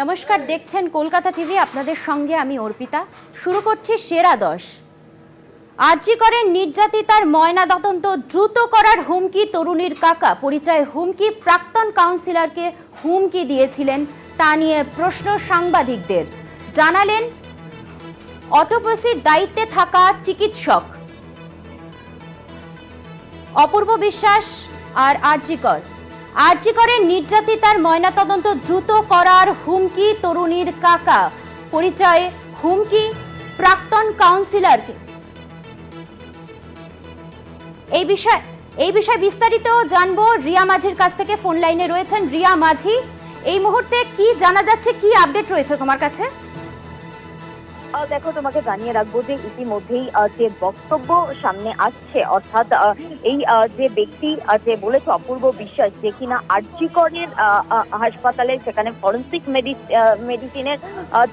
নমস্কার, দেখছেন কলকাতা টিভি। আপনাদের সঙ্গে আমি অর্পিতা। শুরু করছি সেরা 10। আরজি করেন নির্যাতিতার ময়নাতদন্ত দ্রুত করার হুমকি তরুণীর কাকা। পরিচয় হুমকি প্রাক্তন কাউন্সিলরকে হুমকি দিয়েছিলেন, তা নিয়ে প্রশ্ন সাংবাদিকদের। জানালেন অটোপসির দায়িত্বে থাকা চিকিৎসক। অপূর্ব বিশ্বাস আর আরজি করেন নির্যাতিতার ময়নাতদন্ত দ্রুত করার হুমকি তরুণীর কাকা। পরিচয়ে হুমকি প্রাক্তন কাউন্সিলরকে। এই বিষয়ে বিস্তারিত জানবো রিয়া মাঝির কাছ থেকে। ফোন লাইনে রয়েছেন রিয়া মাঝি। এই মুহূর্তে কি জানা যাচ্ছে, কি আপডেট রয়েছে তোমার কাছে? দেখো, তোমাকে জানিয়ে রাখবো যে ইতিমধ্যেই যে বক্তব্য সামনে আসছে, অর্থাৎ এই যে ব্যক্তি যে বলেছে অপূর্ব বিশ্বাস, যে কিনা আরজি করের হাসপাতালে সেখানে ফরেন্সিক মেডিসিনের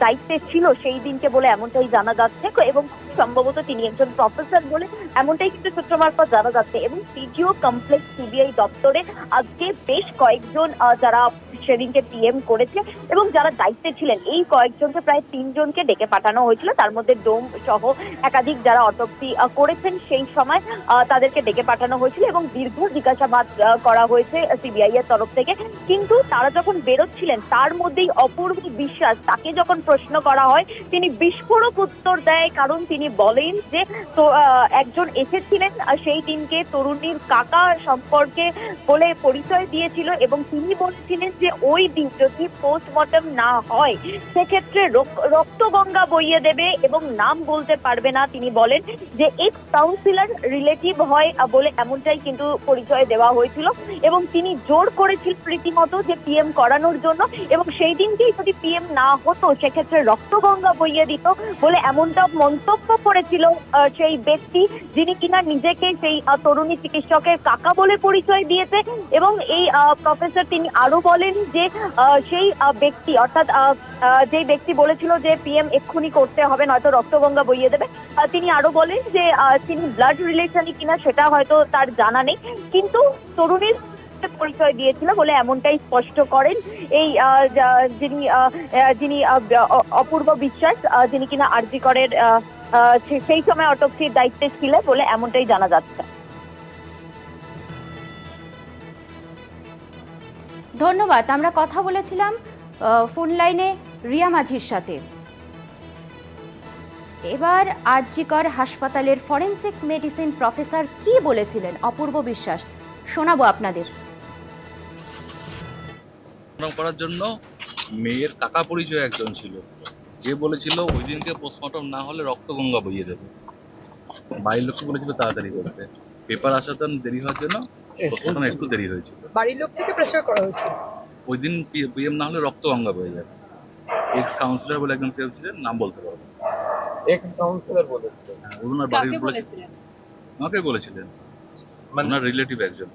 দায়িত্বে ছিল সেই দিনকে বলে এমনটাই জানা যাচ্ছে, এবং সম্ভবত তিনি একজন প্রফেসর বলে এমনটাই কিন্তু সূত্র মারফত জানা যাচ্ছে। এবং পিজিও কমপ্লেক্স সিবিআই দপ্তরে আজকে বেশ কয়েকজন যারা সেদিনকে পিএম করেছে এবং যারা দায়িত্বে ছিলেন, এই কয়েকজনকে প্রায় 3 জনকে ডেকে পাঠানো হয়েছিল। তার মধ্যে ডোম সহ একাধিক যারা অটোপসি করেছেন সেই সময় তাদেরকে ডেকে পাঠানো হয়েছিল এবং দীর্ঘ জিজ্ঞাসাবাদ করা হয়েছে সিবিআই এর তরফ থেকে। কিন্তু তারা যখন বেরোচ্ছিলেন তার মধ্যেই অপূর্ব বিশ্বাস, তাকে যখন প্রশ্ন করা হয় তিনি বিস্ফোরক উত্তর দেয়। কারণ তিনি বলেন যে একজন এসেছিলেন সেই দিনকে তরুণীর কাকা সম্পর্কে বলে পরিচয় দিয়েছিল এবং তিনি বলছিলেন যে ওই দিন যদি পোস্টমর্টম না হয় সেক্ষেত্রে রক্তগঙ্গা বইয়ে দেবে এবং নাম বলতে পারবে না। তিনি বলেন যে এক্স কাউন্সিলর রিলেটিভ হয় বলে এমনটাই কিন্তু পরিচয় দেওয়া হয়েছিল এবং তিনি জোর করেছিলেন রীতিমতো যে পিএম করানোর জন্য, এবং সেই দিনকেই যদি পিএম না হতো সেক্ষেত্রে রক্তগঙ্গা বইয়ে দিত বলে এমনটা মন্তব্য করেছিল সেই ব্যক্তি, যিনি কিনা নিজেকে সেই তরুণী চিকিৎসকের কাকা বলে পরিচয় দিয়েছে। এবং এই প্রফেসর তিনি আরো বলেন যে সেই ব্যক্তি, অর্থাৎ যে ব্যক্তি বলেছিল যে পিএম এক্ষুনি করতে হবে নয়তো রক্তগঙ্গা বইয়ে দেবে, তিনি আরো বলেন যে তিনি ব্লাড রিলেশনই কিনা সেটা হয়তো তার জানা নেই, কিন্তু তরুণীর পরিচয় দিয়েছিল বলে এমনটাই স্পষ্ট করেন এই যিনি অপূর্ব বিশ্বাস, যিনি কিনা আরজি করের সেই সময় অটোপসির দায়িত্বে ছিলেন বলে এমনটাই জানা যাচ্ছে। ধন্যবাদ। আমরা কথা বলেছিলাম ফোন লাইনে রিয়া মাঝির সাথে। এবার আরজি কর হাসপাতালের ফরেন্সিক মেডিসিন প্রফেসর কি বলেছিলেন অপূর্ব বিশ্বাস শোনাবো আপনাদের। করার জন্য মেয়ের কাকা পরিচয় একজন ছিল, যে বলেছিল ওই দিনকে পোস্টমর্টম না হলে রক্তগঙ্গা বইয়ে দেবে। বাড়ির লোককে বলেছিল তাড়াতাড়ি করতে, পেপার আসাতে দেরি হওয়ার জন্য পোস্টমর্টম একটু দেরি হয়েছিল। বাড়ির লোক থেকে প্রেসার করা হয়েছিল ওই দিন পিএম না হলে রক্তগঙ্গা বয়ে যাবে। এক্স কাউন্সিলর বলে একজন কেউ ছিলেন, নাম বলতে পারবো। এক্স কাউন্সিলর বলেছিলেন? ওনার বাড়ির বলেছিলেন, আমাকে বলেছিলেন ওনার রিলেটিভ একজন,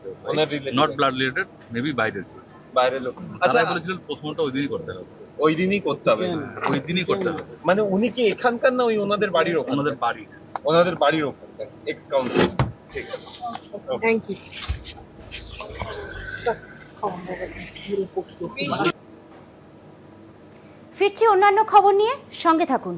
নট ব্লাড রিলেটেড, মেবি বাইরের লোক। আচ্ছা, বলেছিলেন পোস্টমর্টম ওই দিনই করতে হবে, ওই দিনই করতে হবে, ওই দিনই করতে হবে। মানে উনি কি এখানকার না ওই ওনাদের বাড়ির ওখানে? ওনাদের বাড়ির ওখানে এক্স কাউন্সিলর। ঠিক আছে, থ্যাংক ইউ। ফিরছি অন্যান্য খবর নিয়ে, সঙ্গে থাকুন।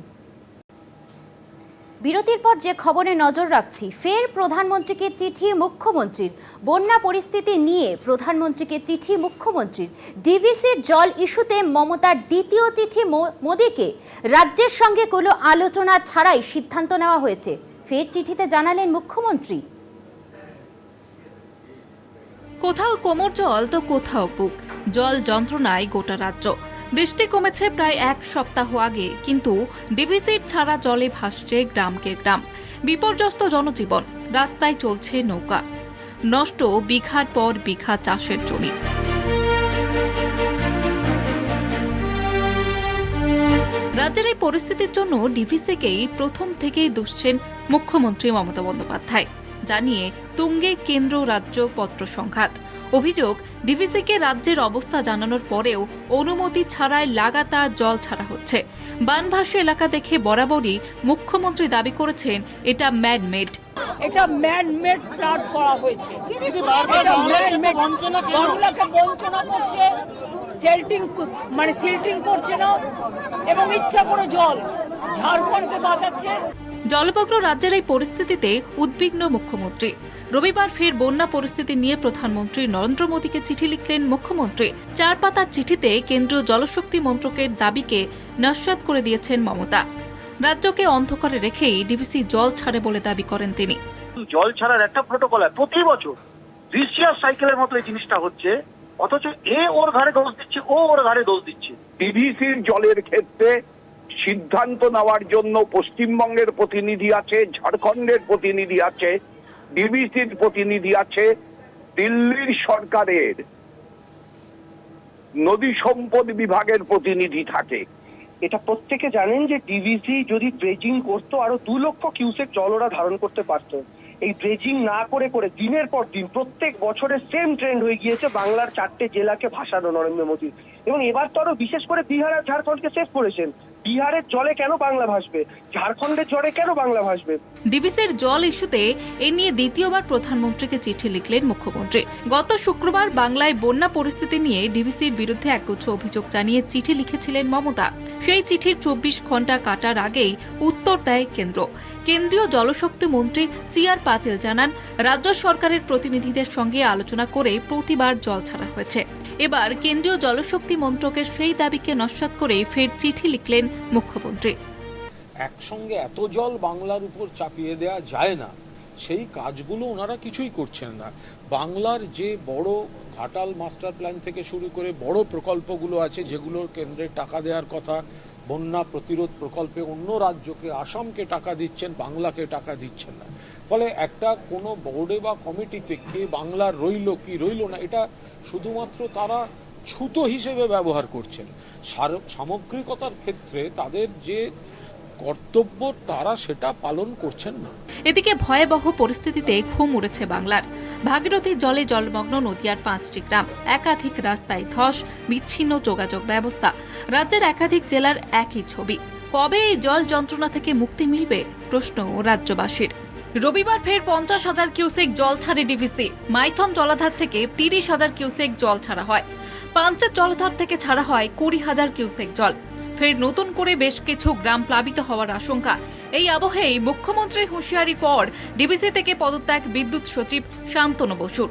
বিরতির পর যে খবরে নজর রাখছি, ফের প্রধানমন্ত্রীকে চিঠি মুখ্যমন্ত্রীর। বন্যা পরিস্থিতি নিয়ে প্রধানমন্ত্রীকে চিঠি মুখ্যমন্ত্রীর। ডিভিসির জল ইস্যুতে মমতার দ্বিতীয় চিঠি মোদীকে। রাজ্যের সঙ্গে কোনো আলোচনা ছাড়াই সিদ্ধান্ত নেওয়া হয়েছে, ফের চিঠিতে জানালেন মুখ্যমন্ত্রী। কোথাও কোমর জল তো কোথাও বুক জল যন্ত্রণায় গোটা রাজ্য। বৃষ্টি কমেছে প্রায় 1 সপ্তাহ আগে, কিন্তু ডিভিসির ছাড়া জলে ভাসছে গ্রামকে গ্রাম। বিপর্যস্ত জনজীবন, রাস্তায় চলছে নৌকা, নষ্ট বিঘার পর বিঘা চাষের জমি। রাজ্যের এই পরিস্থিতির জন্য ডিভিসিকেই প্রথম থেকেই দুষছেন মুখ্যমন্ত্রী মমতা বন্দ্যোপাধ্যায়। জানিয়ে তুঙ্গে কেন্দ্র রাজ্য পত্র সংঘাত। অভিযোগ, ডিভিসিকে রাজ্যের অবস্থা জানানোর পরেও অনুমতি ছাড়াই লাগাতার জল ছাড়া হচ্ছে। বানভাসী এলাকা দেখে বরাবরই মুখ্যমন্ত্রী দাবি করেছেন এটা ম্যানমেড। এটা ম্যানমেড ফ্লাড করা হয়েছে, এটা ম্যানমেড, বাংলাকে বঞ্চনা করছে, সিল্টিং করছে না এবং ইচ্ছা করে জল ঝাড়খণ্ডকে বাঁচাচ্ছে। জলমগ্ন রাজ্যের এই পরিস্থিতিতে উদ্বিগ্ন মুখ্যমন্ত্রী। রবিবার ফের বন্যা পরিস্থিতি নিয়ে প্রধানমন্ত্রী নরেন্দ্র মোদীকে চিঠি লিখলেন মুখ্যমন্ত্রী। 4 পাতার চিঠিতে কেন্দ্রীয় জলশক্তি মন্ত্রকের দাবিকে নস্যাৎ করে দিয়েছেন মমতা। রাজ্যকে অন্ধকারে রেখেই ডিভিসি জল ছাড়ে বলে দাবি করেন তিনি। জল ছাড়ার একটা প্রোটোকল আছে প্রতি বছর, ভিসিয়াস সাইকেলের মতো এই জিনিসটা হচ্ছে, অথচ ওর ঘাড়ে দোষ দিচ্ছে, ওর ঘাড়ে দোষ দিচ্ছে। ডিভিসির জলের ক্ষেত্রে সিদ্ধান্ত নেওয়ার জন্য পশ্চিমবঙ্গের প্রতিনিধি আছে, ঝাড়খণ্ডের প্রতিনিধি আছে, ডিভিসির প্রতিনিধি আছে, দিল্লির সরকারের নদী সম্পদ বিভাগের প্রতিনিধি থাকে। এটা প্রত্যেকে জানেন যে ডিভিসি যদি ড্রেজিং করতো আরো 2 লক্ষ কিউসেক জল ওরা ধারণ করতে পারতো। এই ড্রেজিং না করে করে দিনের পর দিন প্রত্যেক বছরের সেম ট্রেন্ড হয়ে গিয়েছে বাংলার 4টে জেলাকে ভাসানো নরেন্দ্র মোদী। এবং এবার তো আরো বিশেষ করে বিহার আর ঝাড়খণ্ডকে সেভ করেছেন। বিহারের জলে কেন বাংলা ভাসবে, ঝাড়খণ্ডের জলে কেন বাংলা ভাসবে? ডিভিসির জল ইস্যুতে এ নিয়ে দ্বিতীয়বার প্রধানমন্ত্রীকে চিঠি লিখলেন মুখ্যমন্ত্রী। গত শুক্রবার বাংলায় বন্যা পরিস্থিতি নিয়ে ডিভিসির বিরুদ্ধে একগুচ্ছ অভিযোগ জানিয়ে চিঠি লিখেছিলেন মমতা। সেই চিঠির 24 ঘন্টা কাটার আগেই উত্তর দেয় কেন্দ্র। কেন্দ্রীয় জলশক্তি মন্ত্রী CR পাতিল জানান, রাজ্য সরকারের প্রতিনিধিদের সঙ্গে আলোচনা করে প্রতিবার জল ছাড়া হয়েছে। এবার কেন্দ্রীয় জলশক্তি মন্ত্রকের সেই দাবিকে নস্যাৎ করে ফের চিঠি লিখলেন মুখ্যমন্ত্রী। একসঙ্গে এত জল বাংলার উপর চাপিয়ে দেওয়া যায় না, সেই কাজগুলো ওনারা কিছুই করছেন না। বাংলার যে বড় ঘাটাল মাস্টার প্ল্যান থেকে শুরু করে বড় প্রকল্পগুলো আছে, যেগুলোর কেন্দ্রে টাকা দেওয়ার কথা, বন্যা প্রতিরোধ প্রকল্পে অন্য রাজ্যকে, আসামকে টাকা দিচ্ছেন, বাংলাকে টাকা দিচ্ছেন না। ফলে একটা কোনো বোর্ডে বা কমিটিতে কে বাংলার রইল কি রইল না, এটা শুধুমাত্র তারা ছুতো হিসেবে ব্যবহার করছেন। সামগ্রিকতার ক্ষেত্রে তাদের যে কর্তব্য তারা সেটা পালন করছেন না। এদিকে ভয়াবহ পরিস্থিতিতে ঘুম উড়েছে বাংলার। ভাগীরথীর জলে জলমগ্ন নদিয়ার 5টি গ্রাম, একাধিক রাস্তায় ধস, বিচ্ছিন্ন যোগাযোগ ব্যবস্থা। রাজ্যের একাধিক জেলার একই ছবি। কবে এই জল যন্ত্রণা থেকে মুক্তি মিলবে প্রশ্ন রাজ্যবাসীর। রবিবার ফের 50,000 কিউসেক জল ছাড়ে ডিভিসি। মাইথন জলাধার থেকে 30,000 কিউসেক জল ছাড়া হয়। পাঞ্চেত জলাধার থেকে ছাড়া হয় 20,000 কিউসেক জল। ফের নতুন করে বেশ কিছু গ্রাম প্লাবিত হওয়ার আশঙ্কা। এই আবহেই মুখ্যমন্ত্রীর হুঁশিয়ারির পর ডিভিসি থেকে পদত্যাগ বিদ্যুৎ সচিব শান্তনু বসুর।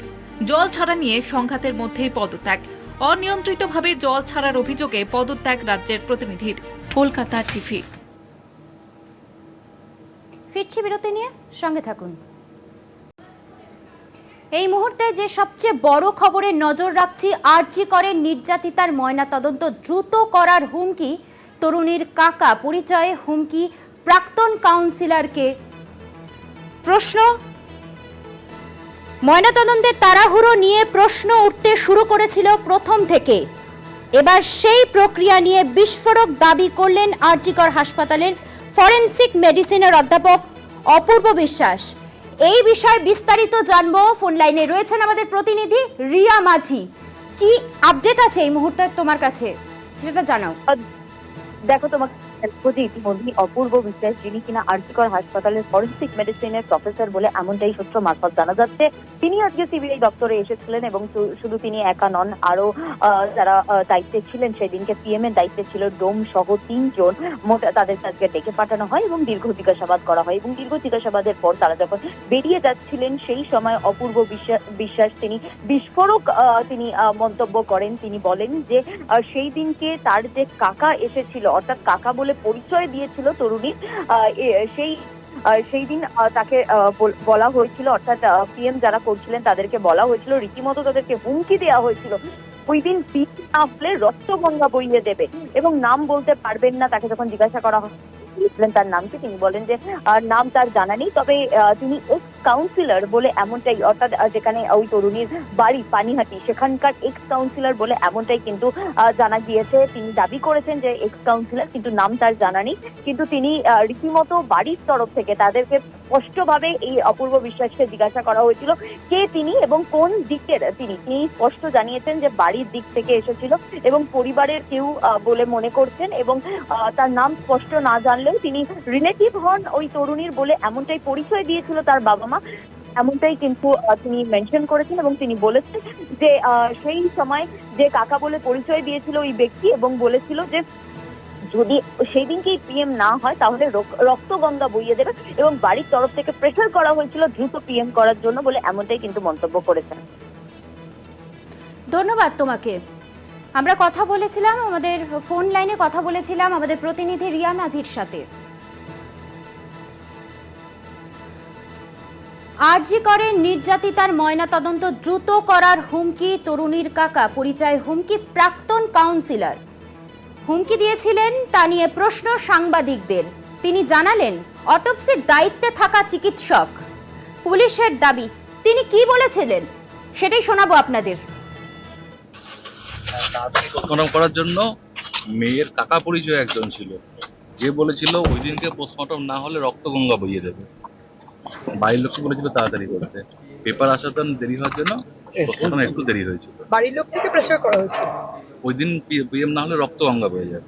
জল ছাড়া নিয়ে সংঘাতের মধ্যেই পদত্যাগ। অনিয়ন্ত্রিতভাবে জল ছাড়ার অভিযোগে পদত্যাগ রাজ্যের প্রতিনিধির। কলকাতা টিভি। ফিরছি বিরতি নিয়ে, সঙ্গে থাকুন। এই মুহূর্তে যে সবচেয়ে বড় খবরে নজর রাখছি, আরজি করেন নির্যাতিতার ময়নাতদন্ত দ্রুত করার হুমকি তরুণীর কাকা, পরিচয়ে হুমকি প্রাক্তন কাউন্সিলরকে। প্রশ্ন, ময়নাতদন্তের তাড়াহুড়ো নিয়ে প্রশ্ন উঠতে শুরু করেছিল প্রথম থেকে। এবার সেই প্রক্রিয়া নিয়ে বিস্ফোরক দাবি করলেন আরজি কর হাসপাতালের ফরেনসিক মেডিসিনের অধ্যাপক অপূর্ব বিশ্বাস। এই বিষয়ে বিস্তারিত জানবো। ফোন লাইনে রয়েছেন আমাদের প্রতিনিধি রিয়া মাঝি। কি আপডেট আছে এই মুহূর্তে তোমার কাছে, সেটা জানাও। দেখো, তোমাকে ইতিমধ্যে অপূর্ব বিশ্বাস, যিনি কিনা আরজি কর হাসপাতালের ফরেনসিক মেডিসিনের প্রফেসর বলে এমনটাই সূত্র মারফত জানা যাচ্ছে, তিনি আজকে সিবিআই দপ্তরে এসেছিলেন। এবং শুধু তিনি একা নন, আরো যারা দায়িত্বে ছিলেন সেদিনকে পিএম এর দায়িত্বে ছিল ডোম সহ 3 জন, মোট তাদেরকে আজকে ডেকে পাঠানো হয় এবং দীর্ঘ জিজ্ঞাসাবাদ করা হয়। এবং দীর্ঘ জিজ্ঞাসাবাদের পর তারা যখন বেরিয়ে যাচ্ছিলেন, সেই সময় অপূর্ব বিশ্বাস তিনি বিস্ফোরক তিনি মন্তব্য করেন। তিনি বলেন যে সেই দিনকে তার যে কাকা এসেছিল, অর্থাৎ কাকা বলে পরিচয় দিয়েছিল তরুণী, সেই দিন তাকে বলা হয়েছিল, অর্থাৎ পিএম যারা করছিলেন তাদেরকে বলা হয়েছিল, রীতিমতো তাদেরকে হুমকি দেওয়া হয়েছিল, ওই দিন পিঠ না হলে রক্তগঙ্গা বইয়ে দেবে এবং নাম বলতে পারবেন না। তাকে যখন জিজ্ঞাসা করা বলেছিলেন তার নামকে, তিনি বলেন যে নাম তার জানা নেই, তবে তিনি এক্স কাউন্সিলর বলে এমনটাই, অর্থাৎ যেখানে ওই তরুণীর বাড়ি পানিহাটি সেখানকার এক্স কাউন্সিলর বলে এমনটাই কিন্তু জানা গিয়েছে। তিনি দাবি করেছেন যে এক্স কাউন্সিলর, কিন্তু নাম তার জানা নেই। কিন্তু তিনি রীতিমতো বাড়ির তরফ থেকে তাদেরকে স্পষ্টভাবে এই অপূর্ব বিশ্বাসকে জিজ্ঞাসা করা হয়েছিল কে তিনি এবং কোন দিকের তিনি। তিনি স্পষ্ট জানিয়েছেন যে বাড়ির দিক থেকে এসেছিল এবং পরিবারের কেউ বলে মনে করছেন, এবং তার নাম স্পষ্ট না জানলেও তিনি রিলেটিভ হন ওই তরুণীর বলে এমনটাই পরিচয় দিয়েছিল তার বাবা মা। এমনটাই কিন্তু তিনি মেনশন করেছেন এবং তিনি বলেছেন যে সেই সময় যে কাকা বলে পরিচয় দিয়েছিল ওই ব্যক্তি এবং বলেছিল যে যদি সেই দিনকেই পিএম না হয় তাহলে রক্ত গঙ্গা বইয়ে দেবে এবং বাড়ির তরফ থেকে প্রেসার করা হয়েছিল দ্রুত পিএম করার জন্য বলে এমনটাই কিন্তু মন্তব্য করেছেন। ধন্যবাদ তোমাকে। আমরা কথা বলেছিলাম, আমাদের ফোন লাইনে কথা বলেছিলাম আমাদের প্রতিনিধি রিয়া নাজির সাথে। আরজি করেন নির্যাতিতার ময়নাতদন্ত দ্রুত করার হুমকি তরুণীর কাকা, পরিচয় হুমকি প্রাক্তন কাউন্সিলর। হুমকি দিয়েছিলেন তা নিয়ে প্রশ্ন সাংবাদিকদের। তিনি জানালেন অটোপসির দায়িত্বে থাকা চিকিৎসক। পুলিশের দাবি, তিনি কি বলেছিলেন সেটাই শোনাবো আপনাদের। পোস্টমর্টম করার জন্য মেয়ের কাকা পরিচয় একজন ছিল, যে বলেছিল ওই দিনকে পোস্টমর্টম না হলে রক্ত গঙ্গা বইয়ে দেবে। বাড়ির লোককে বলেছিল তাড়াতাড়ি করতে, পেপার আসাতে দেরি হওয়ার জন্য পোস্টমর্টম একটু দেরি হয়েছিল। বাড়ির লোক থেকে প্রেসার করা হয়েছে। ওই দিন পিএম না হলে রক্ত গঙ্গা বয়ে যাবে।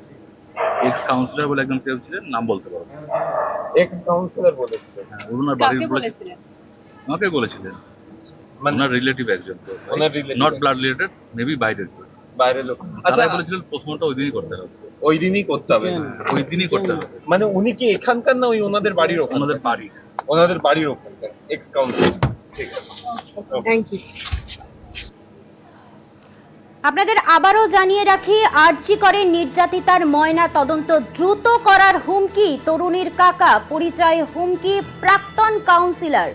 এক্স কাউন্সিলর বলে একজন কেউ ছিলেন, নাম বলতে পারবো। এক্স কাউন্সিলর বলেছিলেন। ওনার বাড়ির বলেছিলেন, আমাকে বলেছিলেন, ওনার রিলেটিভ একজন, নট ব্লাড রিলেটেড, মেবি বাইরের বাইরের লোক। আচ্ছা, বলেছিলেন পোস্টমর্টম ওই দিনই করতে হবে, ওই দিনই করতে হবে, ওই দিনই করতে হবে। মানে উনি কি এখানকার না ওই ওনাদের বাড়ির ওখানে? ওনাদের বাড়ি, ওনাদের বাড়ির ওখানকার এক্স কাউন্সিলর। ঠিক আছে, থ্যাংক ইউ। আপনাদের আবারও জানিয়ে রাখি, আরজি করেন নির্যাতিতার ময়না তদন্ত দ্রুত করার হুমকি তরুণীর কাকা, পরিচয় হুমকি প্রাক্তন কাউন্সিলর।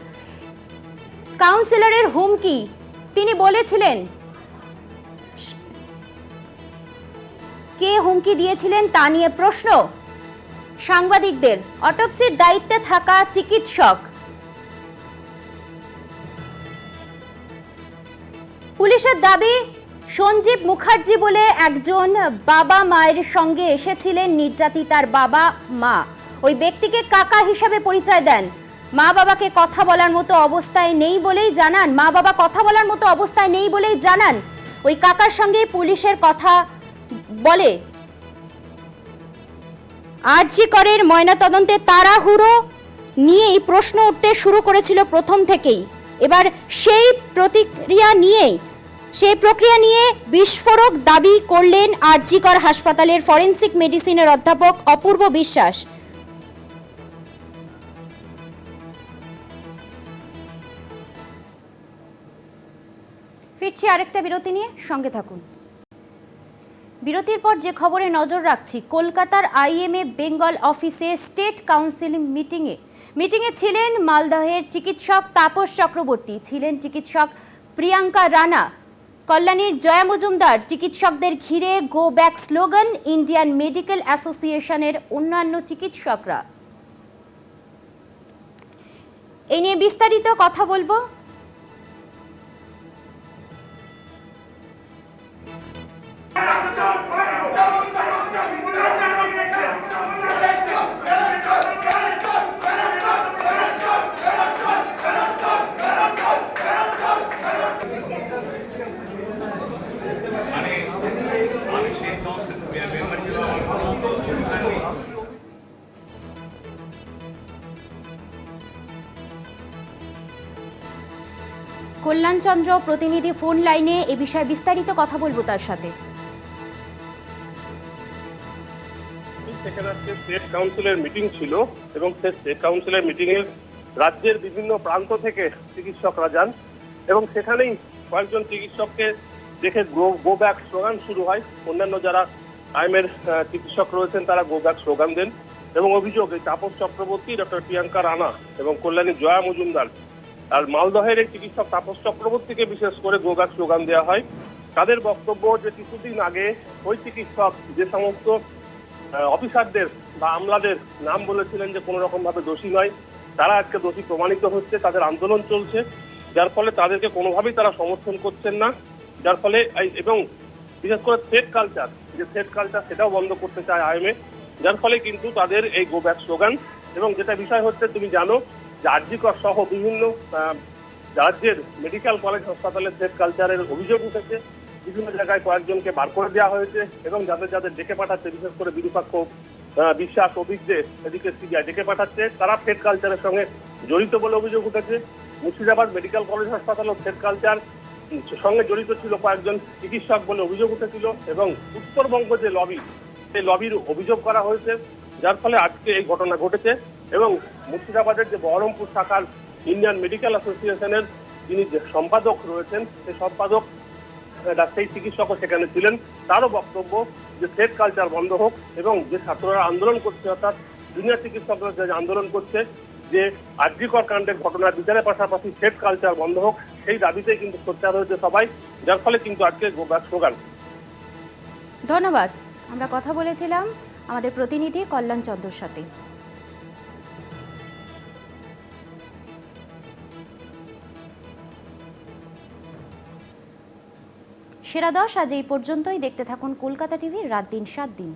কাউন্সিলরের হুমকি, তিনি বলেছিলেন কে হুমকি দিয়েছিলেন তা নিয়ে প্রশ্ন সাংবাদিকদের। অটোপসির দায়িত্বে থাকা চিকিৎসক। পুলিশের দাবি, সঞ্জীব মুখার্জি বলে একজন বাবা মায়ের সঙ্গে এসেছিলেন নির্যাতিতার বাবা মা। ওই ব্যক্তিকে কাকা হিসাবে পরিচয় দেন। মা বাবাকে কথা বলার মতো অবস্থায় নেই বলেই জানান, মা বাবা কথা বলার মতো অবস্থায় নেই বলেই জানান। ওই কাকার সঙ্গে পুলিশের কথা বলে। আরজি করের ময়নাতদন্তে তাড়াহুড়ো নিয়েই প্রশ্ন উঠতে শুরু করেছিল প্রথম থেকেই। এবার সেই প্রক্রিয়া নিয়ে বিস্ফোরক দাবি করলেন আরজি কর হাসপাতালের ফরেনসিক মেডিসিনের অধ্যাপক অপূর্ব বিশ্বাস। ফিরছি আরেকটা বিরতি নিয়ে, সঙ্গে থাকুন। বিরতির পর যে খবরে নজর রাখছি, কলকাতার আইএমএ বেঙ্গল অফিসে স্টেট কাউন্সিল মিটিংয়ে ছিলেন মালদহের চিকিৎসক তাপস চক্রবর্তী, ছিলেন চিকিৎসক প্রিয়াঙ্কা রানা, কল্যাণীর জয়া মজুমদার। চিকিৎসকদের ঘিরে go back slogan Indian medical অ্যাসোসিয়েশনের অন্যান্য চিকিৎসকরা। এই নিয়ে বিস্তারিত কথা বলবো। কল্যাণ চন্দ্র প্রতিনিধি ফোন লাইনে, এ বিষয়ে বিস্তারিত কথা বলবো তার সাথে। সেখানে আজকে স্টেট কাউন্সিলের মিটিং ছিল এবং সেই স্টেট কাউন্সিলের মিটিং এ রাজ্যের বিভিন্ন প্রান্ত থেকে চিকিৎসকরা যান এবং সেখানেই কয়েকজন চিকিৎসককে দেখে গো ব্যাক স্লোগান শুরু হয়। অন্যান্য যারা আইএমএর চিকিৎসক রয়েছেন তারা গো ব্যাক স্লোগান দেন এবং অভিযোগ এই তাপস চক্রবর্তী, ডক্টর প্রিয়াঙ্কা রানা এবং কল্যাণীর জয়া মজুমদার আর মালদহের এই চিকিৎসক তাপস চক্রবর্তীকে বিশেষ করে গো ব্যাক স্লোগান দেওয়া হয়। তাদের বক্তব্য যে কিছুদিন আগে ওই চিকিৎসক যে সমস্ত অফিসারদের বা আমলাদের নাম বলেছিলেন যে কোনো রকম ভাবে দোষী নয়, তারা আজকে দোষী প্রমাণিত হচ্ছে, তাদের আন্দোলন চলছে, যার ফলে তাদেরকে কোনোভাবেই তারা সমর্থন করছেন না। যার ফলে এবং বিশেষ করে থ্রেট কালচার, যে থ্রেট কালচার সেটাও বন্ধ করতে চায় আইএমএ, যার ফলে কিন্তু তাদের এই গো ব্যাক স্লোগান। এবং যেটা বিষয় হচ্ছে, তুমি জানো যে আরজি কর সহ বিভিন্ন রাজ্যের মেডিকেল কলেজ হাসপাতালে থ্রেট কালচারের অভিযোগ উঠেছে। বিভিন্ন জায়গায় কয়েকজনকে বার করে দেওয়া হয়েছে এবং যাদের যাদের ডেকে পাঠাচ্ছে, বিশেষ করে বিরূপাক্ষ বিশ্বাস, অভিজ্ঞদের এদিকে সিবিআই ডেকে পাঠাচ্ছে, তারা থ্রেট কালচারের সঙ্গে জড়িত বলে অভিযোগ উঠেছে। মুর্শিদাবাদ মেডিকেল কলেজ হাসপাতাল ও সেট কালচার সঙ্গে জড়িত ছিল কয়েকজন চিকিৎসক বলে অভিযোগ উঠেছিল, এবং উত্তরবঙ্গ যে লবি, সেই লবির অভিযোগ করা হয়েছে, যার ফলে আজকে এই ঘটনা ঘটেছে। এবং মুর্শিদাবাদের যে বহরমপুর শাখার ইন্ডিয়ান মেডিকেল অ্যাসোসিয়েশনের যিনি যে সম্পাদক রয়েছেন, সেই সম্পাদক সেই চিকিৎসকও সেখানে ছিলেন। তারও বক্তব্য যে সেট কালচার বন্ধ হোক, এবং যে ছাত্ররা আন্দোলন করছে, অর্থাৎ জুনিয়র চিকিৎসকরা যে আন্দোলন করছে, যে আরজিকর কাণ্ডের ঘটনার বিচারের পাশাপাশি সেট কালচার বন্ধ হোক, সেই দাবিতেই কিন্তু সোচ্চার হয়েছে সবাই, যার ফলে কিন্তু আজকে গোব্যাক স্লোগান। ধন্যবাদ। আমরা কথা বলেছিলাম আমাদের প্রতিনিধি কল্যাণ চন্দ্রর সাথে। সেরা 10 আজ এই পর্যন্তই। দেখতে থাকুন কলকাতা টিভির রাত দিন 7 দিন।